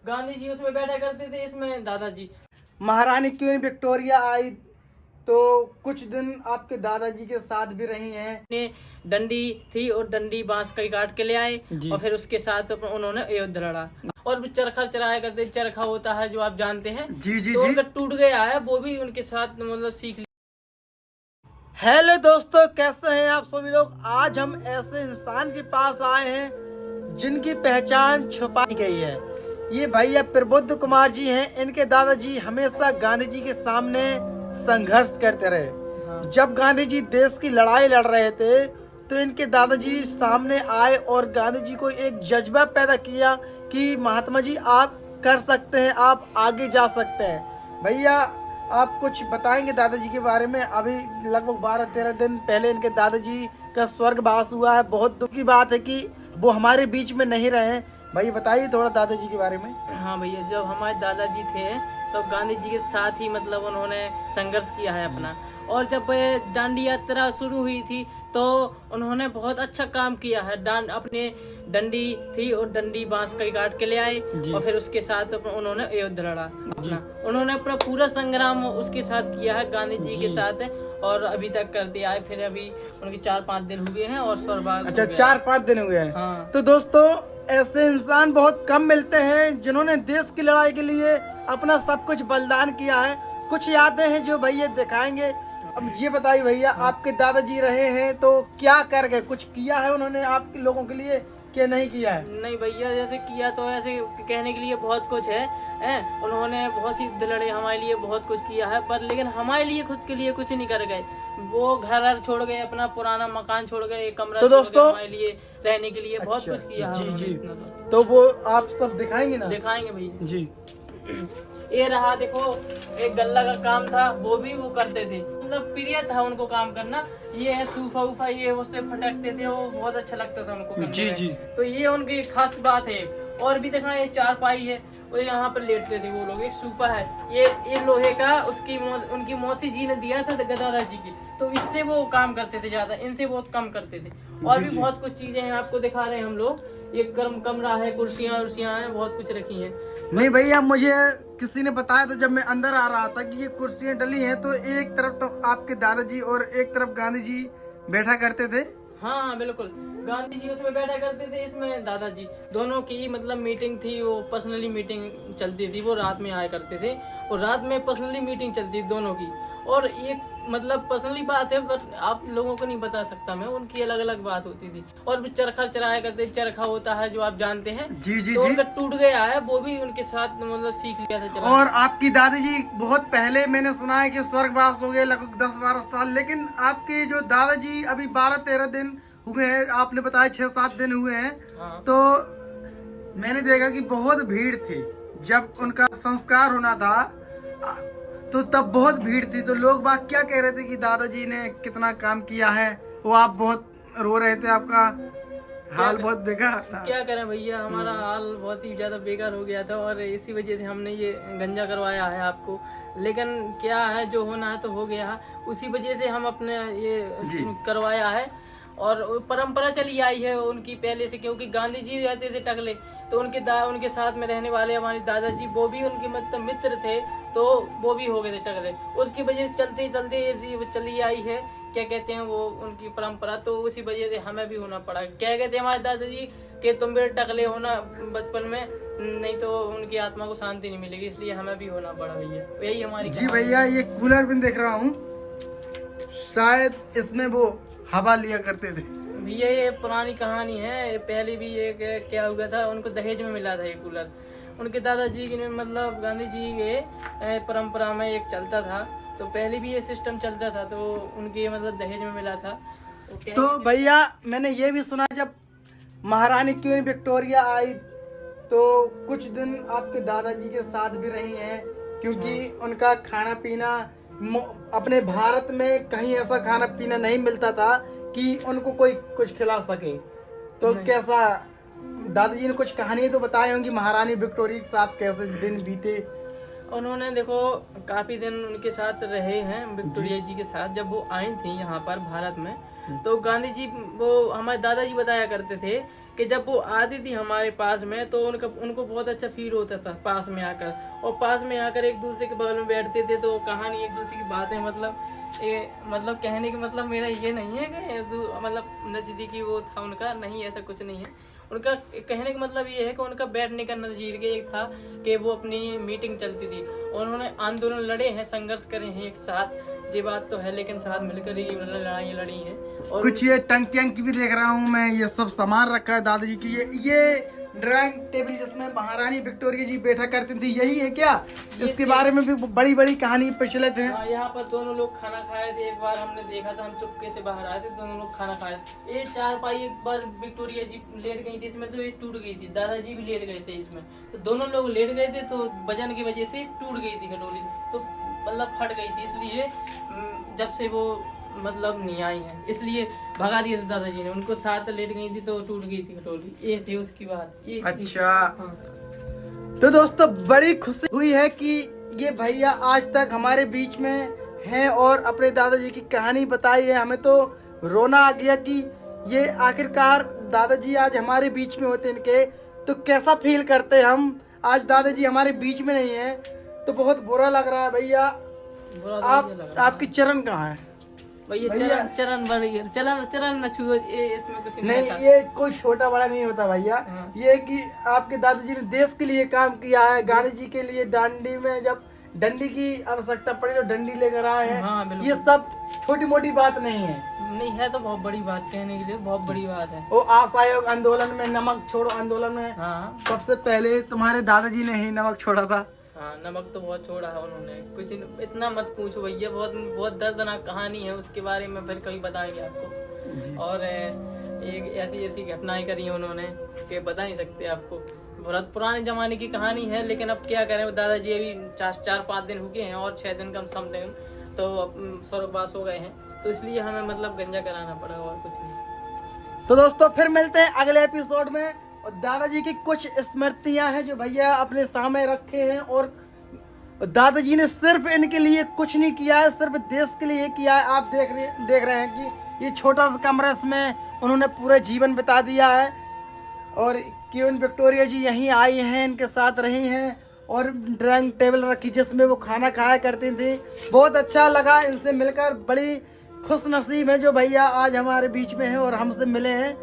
गांधी जी उसमें बैठा करते थे, इसमें दादाजी। महारानी क्वीन विक्टोरिया आई तो कुछ दिन आपके दादाजी के साथ भी रही हैं। ने डंडी थी और डंडी बांस कई काट के ले आए जी। और फिर उसके साथ उन्होंने युद्ध लड़ा। और भी चरखा चलाया करते, चरखा होता है जो आप जानते हैं। जी जी तो जी। उनका टूट गया है, वो भी उनके साथ मतलब सीख लिया। हेलो दोस्तों, कैसे हैं आप सभी लोग। आज हम ऐसे इंसान के पास आए हैं जिनकी पहचान छुपाई गई है। ये भैया प्रबुद्ध कुमार जी हैं। इनके दादाजी हमेशा गांधी जी के सामने संघर्ष करते रहे। हाँ। जब गांधी जी देश की लड़ाई लड़ रहे थे तो इनके दादाजी सामने आए और गांधी जी को एक जज्बा पैदा किया कि महात्मा जी आप कर सकते हैं, आप आगे जा सकते हैं। भैया आप कुछ बताएंगे दादाजी के बारे में। अभी लगभग 12-13 दिन पहले इनके दादाजी का स्वर्गवास हुआ है। बहुत दुख की बात है कि वो हमारे बीच में नहीं रहे। भाई बताइए थोड़ा दादाजी के बारे में। हाँ भैया, जब हमारे दादाजी थे तो गांधी जी के साथ ही मतलब उन्होंने संघर्ष किया है अपना। और जब दांडी यात्रा शुरू हुई थी तो उन्होंने बहुत अच्छा काम किया है। अपने डंडी थी और डंडी बांस कई काट के ले आए और फिर उसके साथ उन्होंने युद्ध लड़ा अपना। उन्होंने अपना पूरा संग्राम उसके साथ किया है, गांधी जी के साथ, और अभी तक करते आए। फिर अभी उनके 4-5 दिन हुए हैं और स्वर्गवास। अच्छा, 4-5 दिन हुए हैं। हाँ। तो दोस्तों ऐसे इंसान बहुत कम मिलते हैं जिन्होंने देश की लड़ाई के लिए अपना सब कुछ बलिदान किया है। कुछ यादें हैं जो भैया दिखाएंगे। अब ये बताइए भैया, आपके दादाजी रहे हैं तो क्या कर गए, कुछ किया है उन्होंने आपके लोगों के लिए कि नहीं किया है? नहीं भैया, जैसे किया तो ऐसे कहने के लिए बहुत कुछ है। उन्होंने बहुत ही युद्ध लड़े, हमारे लिए बहुत कुछ किया है, पर लेकिन हमारे लिए खुद के लिए कुछ नहीं कर गए। वो घर छोड़ गए, अपना पुराना मकान छोड़ गए, कमरा तो दोस्तों हमारे लिए रहने के लिए बहुत कुछ किया है। जी जी। इतना तो वो आप सब दिखाएंगे ना? दिखाएंगे भैया जी। ये रहा, देखो एक गल्ला का काम था, वो भी वो करते थे, मतलब प्रिय था उनको काम करना। ये है सूफा उफा, ये उससे फटकते थे, वो बहुत अच्छा लगता था उनको करने जी में। जी। तो ये उनकी खास बात है। और भी देखा, ये चारपाई है, वो यहाँ पर लेटते थे वो लोग। एक सूपा है, ये लोहे का, उनकी मौसी जी ने दिया था गदादा जी की, तो इससे वो काम करते थे ज्यादा, इनसे बहुत कम करते थे। और भी बहुत कुछ चीजें हैं, आपको दिखा रहे हैं हम लोग। ये कमरा है, कुर्सियां उर्सियां हैं, बहुत कुछ रखी हैं। नहीं भैया, मुझे किसी ने बताया तो जब मैं अंदर आ रहा था कि ये कुर्सियां डली हैं, तो एक तरफ तो आपके दादाजी और एक तरफ गांधी जी बैठा करते थे। हाँ हाँ बिल्कुल, गांधी जी उसमें बैठा करते थे, इसमें दादाजी। दोनों की मतलब मीटिंग थी, वो पर्सनली मीटिंग चलती थी। वो रात में आया करते थे और रात में पर्सनली मीटिंग चलती थी दोनों की। और ये मतलब पर्सनली बात है, पर आप लोगों को नहीं बता सकता मैं, उनकी अलग अलग बात होती थी। और भी चरखा चलाया करते, चरखा होता है जो आप जानते हैं। जी जी तो जी। उनका टूट गया है, वो भी उनके साथ मतलब सीख लिया था चलाना। और आपकी दादाजी बहुत पहले मैंने सुना है कि स्वर्गवास हो गए, लगभग 10-12 साल। लेकिन आपके जो दादाजी अभी 12-13 दिन हुए हैं, आपने बताया 6-7 दिन हुए हैं। हाँ। तो मैंने देखा कि बहुत भीड़ थी। जब उनका संस्कार होना था तो तब बहुत भीड़ थी। तो लोग बात क्या कह रहे थे कि दादाजी ने कितना काम किया है। वो आप बहुत रो रहे थे, आपका हाल बहुत बेकार था। क्या करें भैया, हमारा हाल बहुत ही ज्यादा बेकार हो गया था और इसी वजह से हमने ये गंजा करवाया है आपको। लेकिन क्या है, जो होना है तो हो गया है, उसी वजह से हम अपने ये करवाया है। और परंपरा चली आई है उनकी पहले से, क्योंकि गांधी जी रहते थे टकले, तो उनके साथ में रहने वाले हमारे दादाजी, वो भी उनके मतलब मित्र थे, तो वो भी हो गए थे टकले। उसकी वजह से चलते चलते चली आई है, क्या कहते हैं वो, उनकी परंपरा। तो उसी वजह से हमें भी होना पड़ा। क्या कहते हैं हमारे दादाजी कि तुम भी टकले होना बचपन में, नहीं तो उनकी आत्मा को शांति नहीं मिलेगी, इसलिए हमें भी होना पड़ा भैया। यही हमारी जी भैया, ये कूलर भी देख रहा हूँ, शायद इसमें वो हवा लिया करते थे। भैया ये पुरानी कहानी है। पहले भी ये क्या हुआ था, उनको दहेज में मिला था ये कूलर। उनके दादाजी के मतलब गांधी जी के परंपरा में एक चलता था, तो पहले भी ये सिस्टम चलता था, तो उनके मतलब दहेज में मिला था। तो भैया मैंने ये भी सुना, जब महारानी क्वीन विक्टोरिया आई तो कुछ दिन आपके दादाजी के साथ भी रही हैं, क्योंकि उनका खाना पीना अपने भारत में कहीं ऐसा खाना पीना नहीं मिलता था कि उनको कोई कुछ खिला सके। तो कैसा दादाजी ने कुछ कहानी तो बताई होंगी महारानी विक्टोरिया के साथ, कैसे दिन बीते? उन्होंने देखो काफी दिन उनके साथ रहे हैं, विक्टोरिया जी के साथ। जब वो आई थी यहाँ पर भारत में, तो गांधी जी, वो हमारे दादाजी बताया करते थे कि जब वो आती थी हमारे पास में तो उनको बहुत अच्छा फील होता था पास में आकर, और पास में आकर एक दूसरे के बगल में बैठते थे तो कहानी एक दूसरे की बातें, मतलब कहने का मतलब मेरा ये नहीं है कि मतलब नज़दीकी वो था उनका, नहीं ऐसा कुछ नहीं है। उनका कहने का मतलब ये है कि उनका बैठने का नज़रिया एक था कि वो अपनी मीटिंग चलती थी, उन्होंने आंदोलन लड़े हैं, संघर्ष करे हैं एक साथ, ये बात तो है, लेकिन साथ मिलकर ही लड़ाई लड़ी हैं। और कुछ ये टंकी भी देख रहा हूँ मैं, ये सब सामान रखा है दादाजी की। ये ड्राइंग टेबल जिसमें महारानी विक्टोरिया जी बैठा करती थी, यही है क्या? इसके बारे में भी बड़ी बड़ी कहानी प्रचलित है। यहाँ पर दोनों लोग खाना खाए थे, एक बार हमने देखा था, हम चुपके से बाहर आए थे, दोनों लोग खाना खाए थे। ये चारपाई एक बार विक्टोरिया जी लेट गई थी इसमें, तो ये टूट गई थी, दादाजी भी लेट गए थे इसमें, तो दोनों लोग लेट गए थे, तो वजन की वजह से टूट गई थी खटोली, तो मतलब फट गई थी, इसलिए जब से वो मतलब नहीं आई है इसलिए भगा दिए थे दादाजी ने उनको, साथ लेट गई थी तो टूट गई थी खटोली, ये थी उसकी बात। ये अच्छा हाँ। तो दोस्तों बड़ी खुशी हुई है कि ये भैया आज तक हमारे बीच में हैं और अपने दादाजी की कहानी बताई है। हमें तो रोना आ गया कि ये आखिरकार दादाजी आज हमारे बीच में होते इनके तो कैसा फील करते हम। आज दादाजी हमारे बीच में नहीं है तो बहुत बुरा लग रहा है भैया। बुरा तो आप ये लग रहा आपकी चरण कहाँ है? भैया चरण बढ़ गया, चरण न छुओ, इसमें कुछ नहीं, था। ये कोई छोटा बड़ा नहीं होता भैया। हाँ। ये कि आपके दादाजी ने देश के लिए काम किया है, गांधी जी के लिए दांडी में जब डंडी की आवश्यकता पड़ी तो डंडी लेकर आए हैं। हाँ, बिल्कुल। ये सब छोटी मोटी बात नहीं है, नहीं है तो बहुत बड़ी बात, कहने के लिए बहुत बड़ी बात है। वो असहयोग आंदोलन में, नमक छोड़ो आंदोलन में हाँ सबसे पहले तुम्हारे दादाजी ने ही नमक छोड़ा था। हाँ, नमक तो बहुत छोड़ा है उन्होंने, कुछ इतना मत पूछो भैया, बहुत दर्दनाक कहानी है, उसके बारे में फिर कभी बताएंगे आपको। और एक ऐसी घटनाएं करी हैं उन्होंने कि बता नहीं सकते आपको, बहुत पुराने जमाने की कहानी है, लेकिन अब क्या करें, दादाजी अभी 4-5 दिन हो गए हैं और 6 दिन कम समथिंग तो स्वर्गवास हो गए हैं, तो इसलिए हमें मतलब गंजा कराना पड़ा और कुछ नहीं। तो दोस्तों फिर मिलते हैं अगले एपिसोड में, और दादाजी की कुछ स्मृतियां हैं जो भैया अपने सामने रखे हैं, और दादाजी ने सिर्फ इनके लिए कुछ नहीं किया है, सिर्फ देश के लिए किया है। आप देख रहे हैं कि ये छोटा सा कमरा, इसमें उन्होंने पूरा जीवन बिता दिया है, और क्वीन विक्टोरिया जी यहीं आई हैं, इनके साथ रही हैं, और ड्राइंग टेबल रखी जिसमें वो खाना खाया करती थी। बहुत अच्छा लगा इनसे मिलकर, बड़ी खुश नसीब है जो भैया आज हमारे बीच में हैं और हमसे मिले हैं।